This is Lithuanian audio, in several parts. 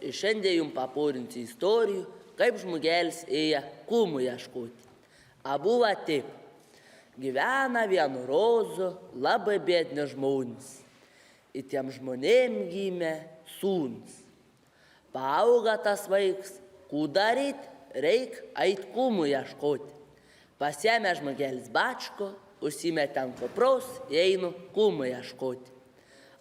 ir šiandien jums paporinsiu istorijų, kaip žmogelis ėjo kūmų ieškoti. Abu va taip. Gyvena vienu rozu labai bėdni žmonės. Ir tiem žmonėm gimė sūnus. Paauga tas vaiks, ką daryt, reik eit kūmų ieškoti. Pasiėmė žmogelis bačko, užsimetė ant kopros, einu kūmų ieškoti.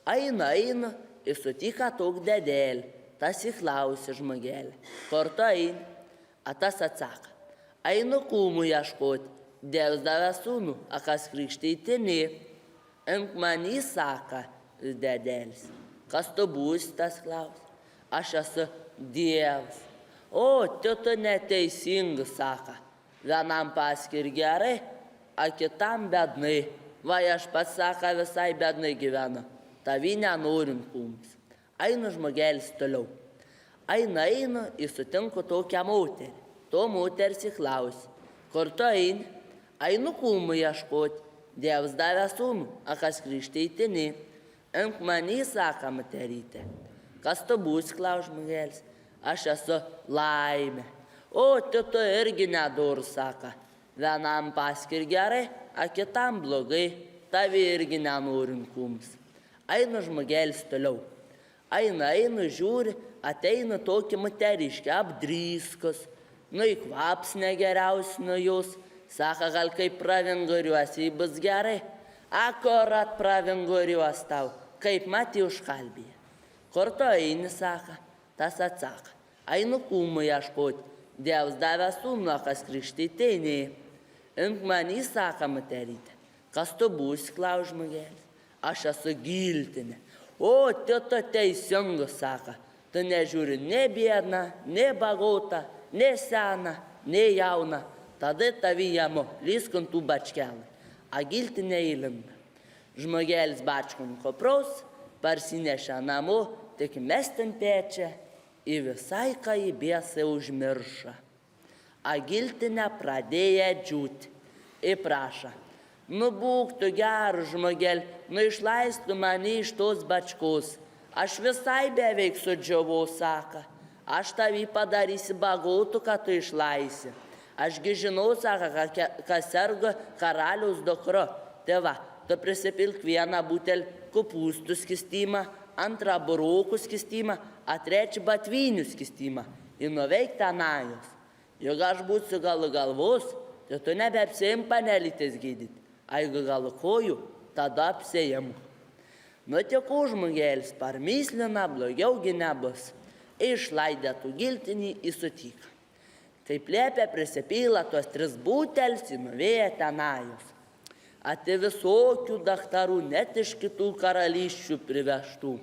Eina ir sutika tokį dedelį. Tas įklausė žmogelį. Kartu eini, a tas atsaka. Einu kūmų ieškoti. Dievas davė sūnų, a kas krikštyti ne. Ant manį saka dedelis. Kas tu būsi, tas klausė. Aš esu Dievas. O, tu neteisingas, saka. Vienam paskir gerai, a kitam bednai. Va, aš pats, saka, visai bednai gyvena. Tavį nenorim kūmus. Einu žmogelis toliau. Eina ir sutinku tokią moterį. To moteris įklausė. Kartu einu kūmų ieškoti. Dievas davė sūnų, a kas krikštyti ne. Ant manį saka materytė. Kas tu būsi, klaus žmogelis. Aš esu Laimė. O, tu irgi nedorus, saka. Vienam paskir gerai, a kitam blogai. Tavi irgi nenorim kūmus. Einu žmogelis toliau. Eina, žiūri, ateina tokį materiškę, apdryskus. Nu, įkvaps negeriausi nuo jos. Saka, gal kaip pravinguriuosi, bus gerai. Akorat pravinguriuos tau, kaip matį užkalbėje. Kartu eini, saka, tas atsaka. Einu kūmų ieškoti. Dievas davė sūnų, kas krikštyti ne. Ant manį saka materytė. Kas tu būsi, klaus žmogelis. Aš esu Giltinė. O, tu teisingas, saka. Tu nežiūri ne biedna, ne bagota, ne sena, ne jauna. Tada tavyjamo lyskantų bačkelai. A Giltinė įlinda. Žmogelis bačkon kopros, parsinešė namo, tik mestin pečią, ir visai ką į bėsą užmirša. A Giltinė pradėjo džiūti. Ir prašo. Nu, būk tu gerų žmogel, nu išlaistų mane iš tos bačkos. Aš visai beveik sudžiavau, saka. Aš tavį padarysi bagotų, kad tu išlaisi. Ašgi žinau, saka, kas serga karaliaus dukra. Tai va, tu prisipilk vieną butelį kopūstų skystimą, antrą burokų skystimą, a trečią batvynių skystimą. Ir nuveik tenajos. Juk aš būsiu galvos, tai tu nebeapsėjim panelytės gydyti. A jeigu gal kojų, tada apsėjimų. Nu tik žmogelis parmyslina, blogiaugi nebus. Išlaidė tų Giltinį į sutiką. Kaip liepė prisipila tuos 3 butelis ir nuvėję tenajus. Ati visokių daktarų, net iš kitų karalysčių privežtų.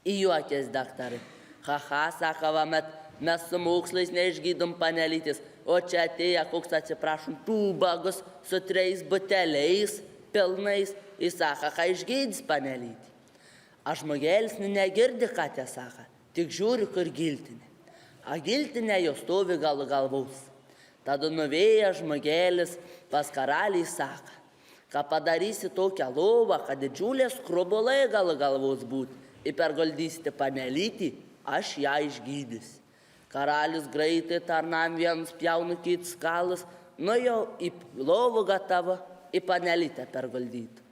Įjuokės daktarai. Haha, saka, vamet, mes su mokslais neišgydom panelytis. O čia atėjo koks, atsiprašom, tūbagus su 3 buteliais pilnais. Jis saka, ką išgydys panelytį. A žmogelis negirdi, ką tie saka, tik žiūri, kur Giltinė. A Giltinė jo stovi galvos. Tada nuvėję žmogelis pas karaliai saka, ką padarysi tokią lovą, kad didžiulės skrubulai galvos būt. Ir pergoldysite panelytį, aš ją išgydys. Karalius greitai tarnam vienus pjaunu kitus kalas, nu jau į lovų gatavo, į panelytę pergoldytų.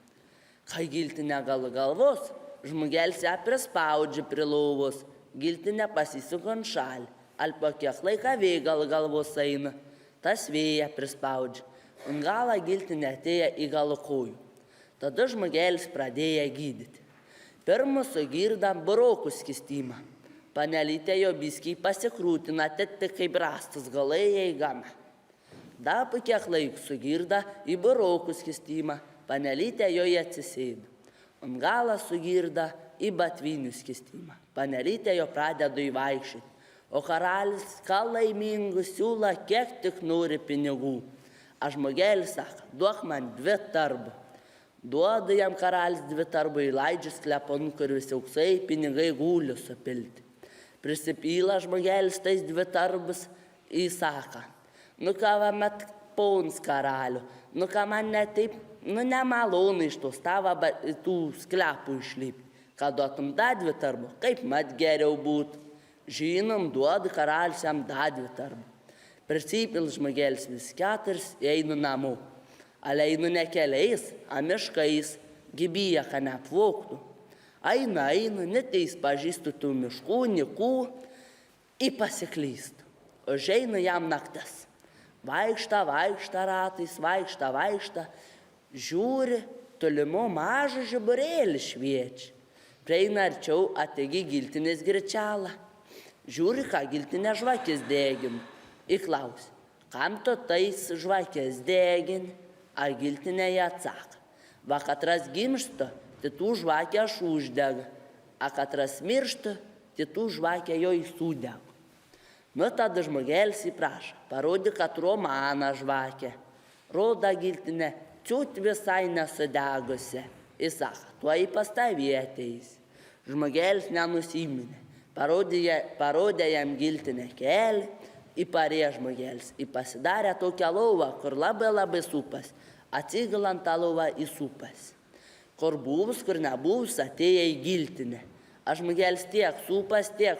Kai Giltinė galvos, žmogelis ją prispaudžia prie lovos, Giltinė pasisuka ant šalį, al po kiek laiką vėja galvos eina, tas vėja prispaudžia, ant galą Giltinė atėjo į galokojų. Tada žmogelis pradėjo gydyti. Pirmą sugirda burokų skystimą. Panelytė jo biskiai pasikrūtina, tik kaip rastas galai jai gana. Dar po kiek laik sugirda į burokų skystimą. Panelytė joje atsisėdo. Ant galą sugirda į batvynių skystimą. Panelytė jo pradeda įvaikščioti. O karalis, ką laimingų, siūla, kiek tik nori pinigų. A žmogelis sako, duok man 2 tarbų. Duoda jam karalis 2 tarbų, įleidžia sklepon, kur visi auksai pinigai gūlių supilti. Prisipyla žmogelis tais 2 tarbus, įsaka. Nu ką va met pons karalių, nu ką man netaip, nu nemalonu iš tos tavo tų sklepų išlipti. Kad duotum dar 2 tarbų, kaip mat geriau būtų. Žinom, duoda karalius jam dadvi tarbu. Prisipil žmogelis vis 4 einu namo. Ale einu ne keliais, a miškais, gybyje, kad neapvoktų. Einu, neteis pažįstų tų miškų, nikų, į pasiklystų. O žeina jam naktas. Vaikšta ratais, vaikšta, žiūri, tolimo mažą žiburėlį šviečia. Prieina arčiau, ategi giltinės grečelą. Žiūri, ką giltinė žvakės degina. Įklausia, kam to tais žvakės degini? A giltinė ją atsaka. Va katras gimšta, tai tų žvakę aš uždega. A katras miršta, tai tų žvakę jo įsudega. Nu tada žmogelis įprašo, parodė, kad romaną žvakę. Roda giltinė, čiut visai nesudegusi. Įsaka, tuo į pas tavį ateis. Žmogelis nenusiminė. Parodė jam giltinę kelią, įparė žmogelis. Pasidarė tokią lovą, kur labai supas. Atsigalant tą lovą į supas. Kur buvus, kur nebuvus, atėjo į giltinę. A žmogelis tiek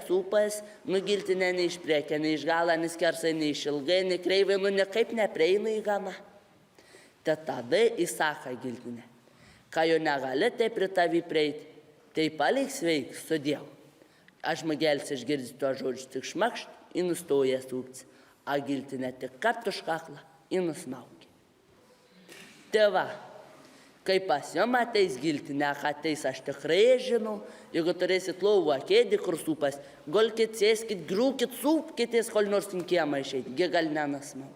supas, nu giltinė nei iš priekio, nei iš galo, nei skersai, nei iš ilgai, nei kreivai, nu nekaip neprieina į gana. Tada įsaka giltinė. Ką jo negali, tai prie tavi prieiti, tai palik sveik, su Dievu. A žmogelis išgirdęs tuo žodžiu tik šmakšt, į nustoja sūpti. A giltinė tik kapt už kaklą, į nusmaukė. Tėva, kai pas jom ateis giltinė, ateis aš tikrai žinau, jeigu turėsit lovą kėdį, kur sūpas, golkit, sėskit, griūkit, sūpkitės, kol nors į kiemą išeit, gal nenasmau.